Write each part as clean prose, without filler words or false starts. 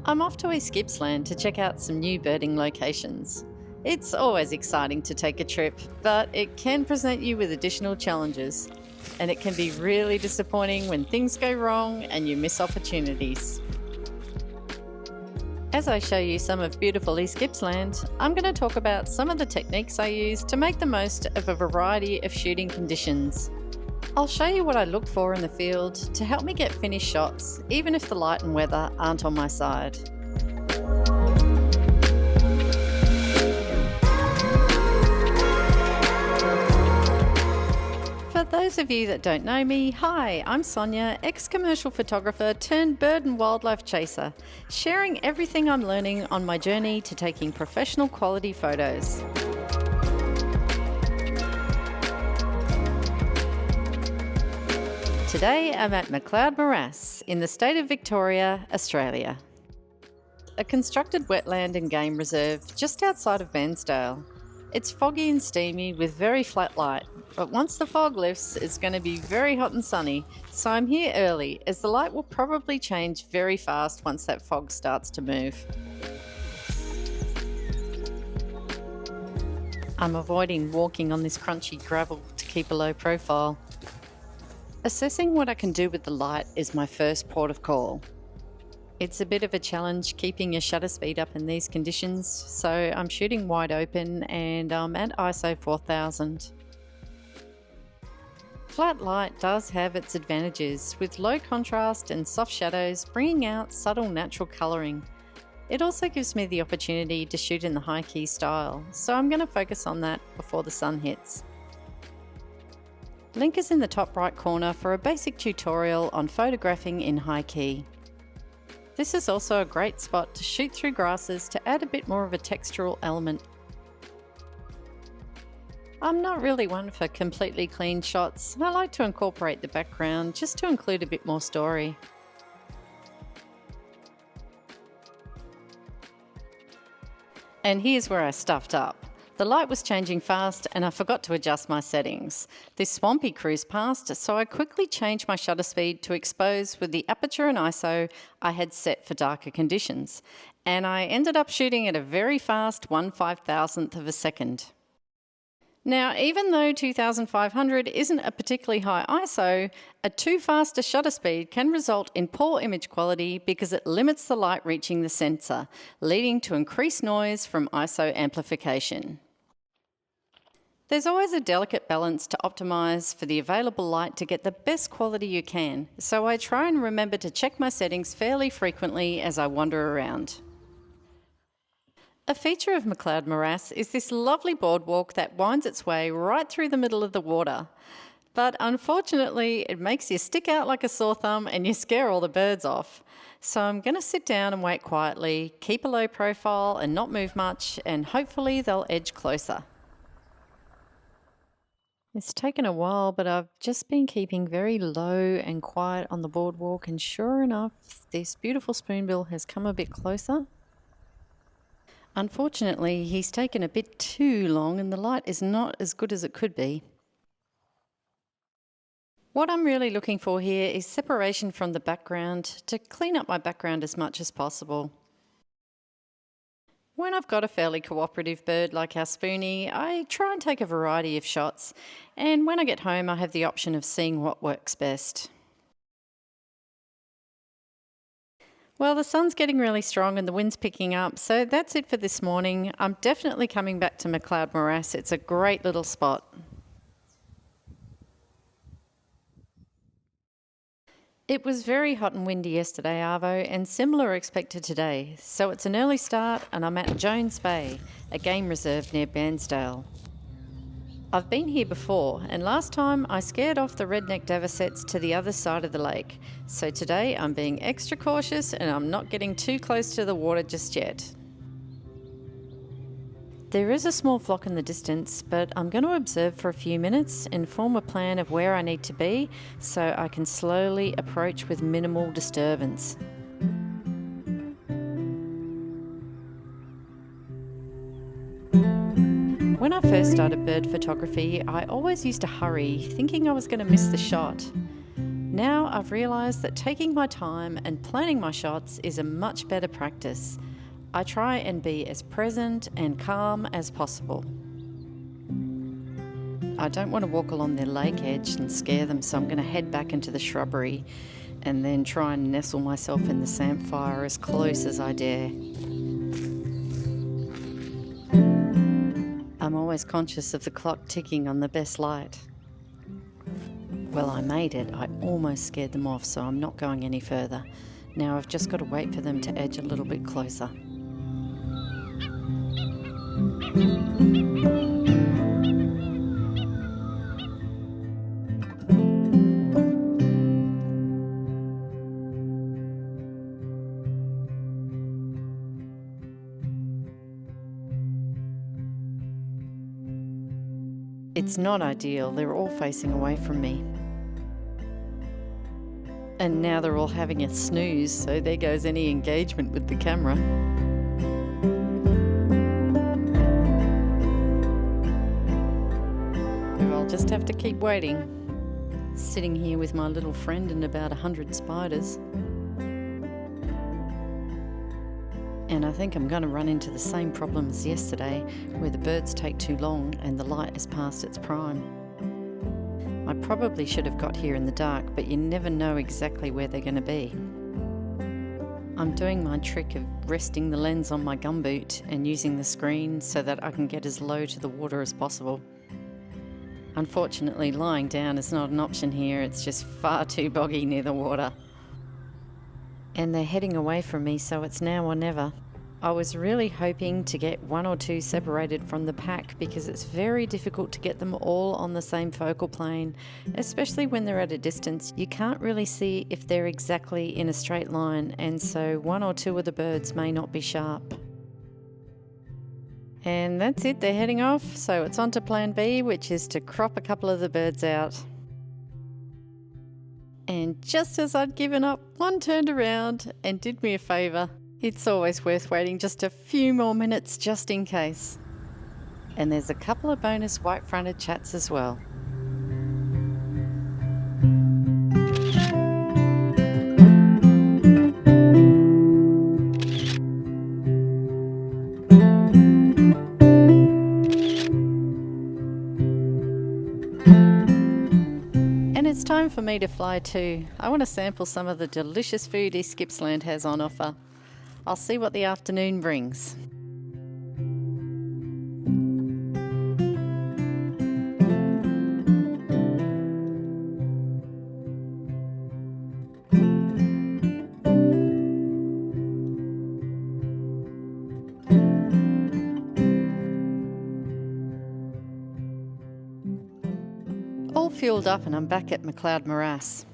I'm off to East Gippsland to check out some new birding locations. It's always exciting to take a trip, but it can present you with additional challenges. And it can be really disappointing when things go wrong and you miss opportunities. As I show you some of beautiful East Gippsland, I'm going to talk about some of the techniques I use to make the most of a variety of shooting conditions. I'll show you what I look for in the field to help me get finished shots, even if the light and weather aren't on my side. For those of you that don't know me, hi, I'm Sonia, ex-commercial photographer turned bird and wildlife chaser, sharing everything I'm learning on my journey to taking professional quality photos. Today I'm at McLeod Morass in the state of Victoria, Australia. A constructed wetland and game reserve just outside of Bairnsdale. It's foggy and steamy with very flat light, but once the fog lifts it's going to be very hot and sunny, so I'm here early as the light will probably change very fast once that fog starts to move. I'm avoiding walking on this crunchy gravel to keep a low profile. Assessing what I can do with the light is my first port of call. It's a bit of a challenge keeping your shutter speed up in these conditions, so I'm shooting wide open and I'm at ISO 4000. Flat light does have its advantages, with low contrast and soft shadows bringing out subtle natural colouring. It also gives me the opportunity to shoot in the high key style, so I'm going to focus on that before the sun hits. Link is in the top right corner for a basic tutorial on photographing in high key. This is also a great spot to shoot through grasses to add a bit more of a textural element. I'm not really one for completely clean shots. I like to incorporate the background just to include a bit more story. And here's where I stuffed up. The light was changing fast and I forgot to adjust my settings. This swampy cruised past, so I quickly changed my shutter speed to expose with the aperture and ISO I had set for darker conditions. And I ended up shooting at a very fast 1/5000th of a second. Now, even though 2500 isn't a particularly high ISO, a too fast a shutter speed can result in poor image quality because it limits the light reaching the sensor, leading to increased noise from ISO amplification. There's always a delicate balance to optimise for the available light to get the best quality you can, so I try and remember to check my settings fairly frequently as I wander around. A feature of McLeod Morass is this lovely boardwalk that winds its way right through the middle of the water. But unfortunately, it makes you stick out like a sore thumb and you scare all the birds off. So I'm going to sit down and wait quietly, keep a low profile and not move much, and hopefully they'll edge closer. It's taken a while, but I've just been keeping very low and quiet on the boardwalk, and sure enough, this beautiful spoonbill has come a bit closer. Unfortunately, he's taken a bit too long and the light is not as good as it could be. What I'm really looking for here is separation from the background to clean up my background as much as possible. When I've got a fairly cooperative bird like our spoonie, I try and take a variety of shots, and when I get home I have the option of seeing what works best. Well, the sun's getting really strong and the wind's picking up, so that's it for this morning. I'm definitely coming back to McLeod Morass. It's a great little spot. It was very hot and windy yesterday, Arvo, and similar expected today, so it's an early start and I'm at Jones Bay, a game reserve near Bairnsdale. I've been here before, and last time I scared off the redneck davosets to the other side of the lake, so today I'm being extra cautious and I'm not getting too close to the water just yet. There is a small flock in the distance, but I'm going to observe for a few minutes and form a plan of where I need to be so I can slowly approach with minimal disturbance. When I first started bird photography, I always used to hurry, thinking I was going to miss the shot. Now I've realised that taking my time and planning my shots is a much better practice. I try and be as present and calm as possible. I don't want to walk along their lake edge and scare them, so I'm going to head back into the shrubbery and then try and nestle myself in the samphire as close as I dare. I'm always conscious of the clock ticking on the best light. Well, I made it. I almost scared them off, so I'm not going any further. Now I've just got to wait for them to edge a little bit closer. It's not ideal. They're all facing away from me. And now they're all having a snooze, so there goes any engagement with the camera. I'll just have to keep waiting. Sitting here with my little friend and about 100 spiders. And I think I'm going to run into the same problem as yesterday, where the birds take too long and the light is past its prime. I probably should have got here in the dark, but you never know exactly where they're going to be. I'm doing my trick of resting the lens on my gumboot and using the screen so that I can get as low to the water as possible. Unfortunately, lying down is not an option here. It's just far too boggy near the water. And they're heading away from me, so it's now or never. I was really hoping to get one or two separated from the pack because it's very difficult to get them all on the same focal plane, especially when they're at a distance. You can't really see if they're exactly in a straight line, and so one or two of the birds may not be sharp. And that's it, they're heading off, so it's on to plan B, which is to crop a couple of the birds out. And just as I'd given up, one turned around and did me a favour. It's always worth waiting just a few more minutes just in case. And there's a couple of bonus white-fronted chats as well. It's time for me to fly too. I want to sample some of the delicious food East Gippsland has on offer. I'll see what the afternoon brings. All fueled up and I'm back at McLeod Morass.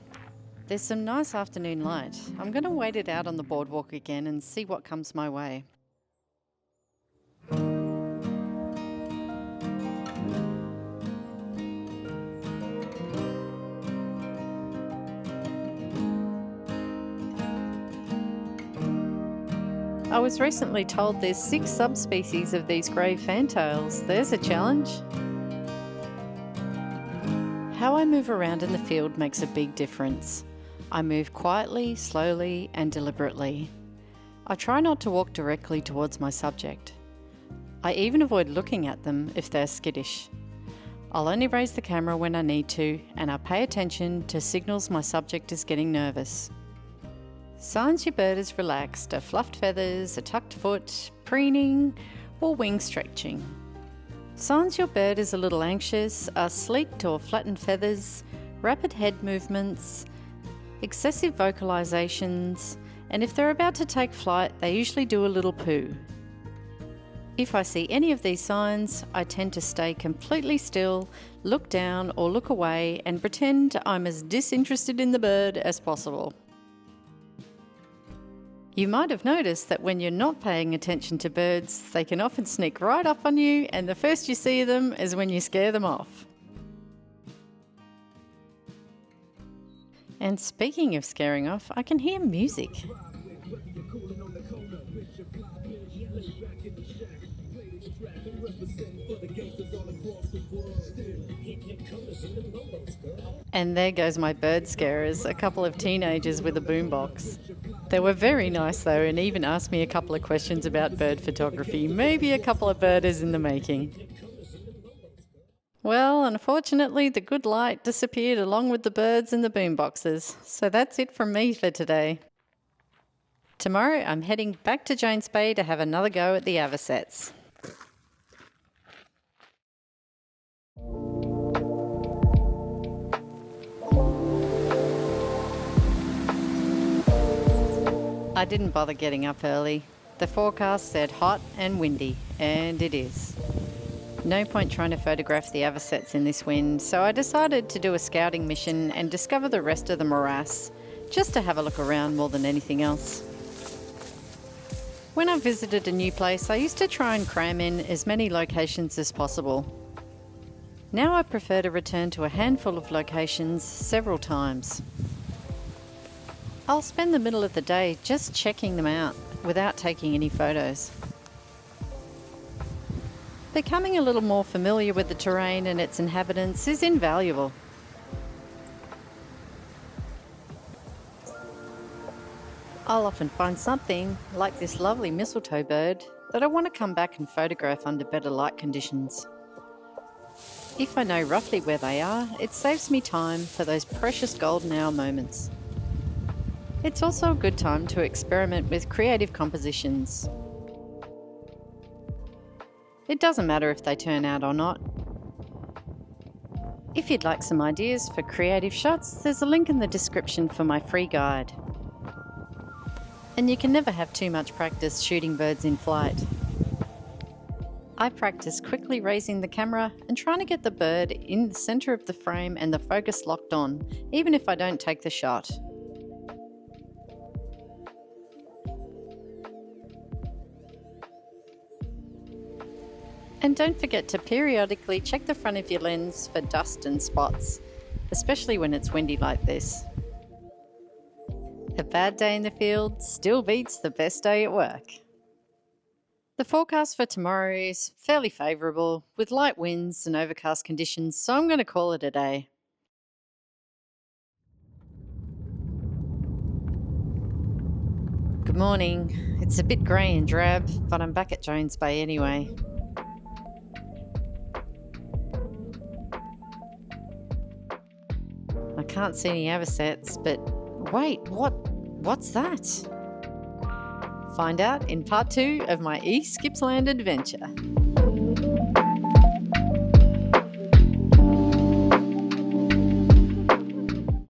There's some nice afternoon light. I'm going to wait it out on the boardwalk again and see what comes my way. I was recently told there's 6 subspecies of these grey fantails. There's a challenge. How I move around in the field makes a big difference. I move quietly, slowly, and deliberately. I try not to walk directly towards my subject. I even avoid looking at them if they're skittish. I'll only raise the camera when I need to, and I pay attention to signals my subject is getting nervous. Signs your bird is relaxed are fluffed feathers, a tucked foot, preening, or wing stretching. Signs your bird is a little anxious are sleeked or flattened feathers, rapid head movements, excessive vocalizations, and if they're about to take flight, they usually do a little poo. If I see any of these signs, I tend to stay completely still, look down or look away, and pretend I'm as disinterested in the bird as possible. You might have noticed that when you're not paying attention to birds, they can often sneak right up on you, and the first you see them is when you scare them off. And speaking of scaring off, I can hear music. And there goes my bird scarers, a couple of teenagers with a boombox. They were very nice though, and even asked me a couple of questions about bird photography, maybe a couple of birders in the making. Well, unfortunately, the good light disappeared along with the birds and the boomboxes, so that's it from me for today. Tomorrow I'm heading back to Jones Bay to have another go at the avocets. I didn't bother getting up early. The forecast said hot and windy, and it is. No point trying to photograph the avocets in this wind, so I decided to do a scouting mission and discover the rest of the morass, just to have a look around more than anything else. When I visited a new place, I used to try and cram in as many locations as possible. Now I prefer to return to a handful of locations several times. I'll spend the middle of the day just checking them out without taking any photos. Becoming a little more familiar with the terrain and its inhabitants is invaluable. I'll often find something, like this lovely mistletoe bird, that I want to come back and photograph under better light conditions. If I know roughly where they are, it saves me time for those precious golden hour moments. It's also a good time to experiment with creative compositions. It doesn't matter if they turn out or not. If you'd like some ideas for creative shots, there's a link in the description for my free guide. And you can never have too much practice shooting birds in flight. I practice quickly raising the camera and trying to get the bird in the center of the frame and the focus locked on, even if I don't take the shot. And don't forget to periodically check the front of your lens for dust and spots, especially when it's windy like this. A bad day in the field still beats the best day at work. The forecast for tomorrow is fairly favourable, with light winds and overcast conditions, so I'm going to call it a day. Good morning. It's a bit grey and drab, but I'm back at Jones Bay anyway. I can't see any avocets, but wait, what's that? Find out in part 2 of my East Gippsland adventure.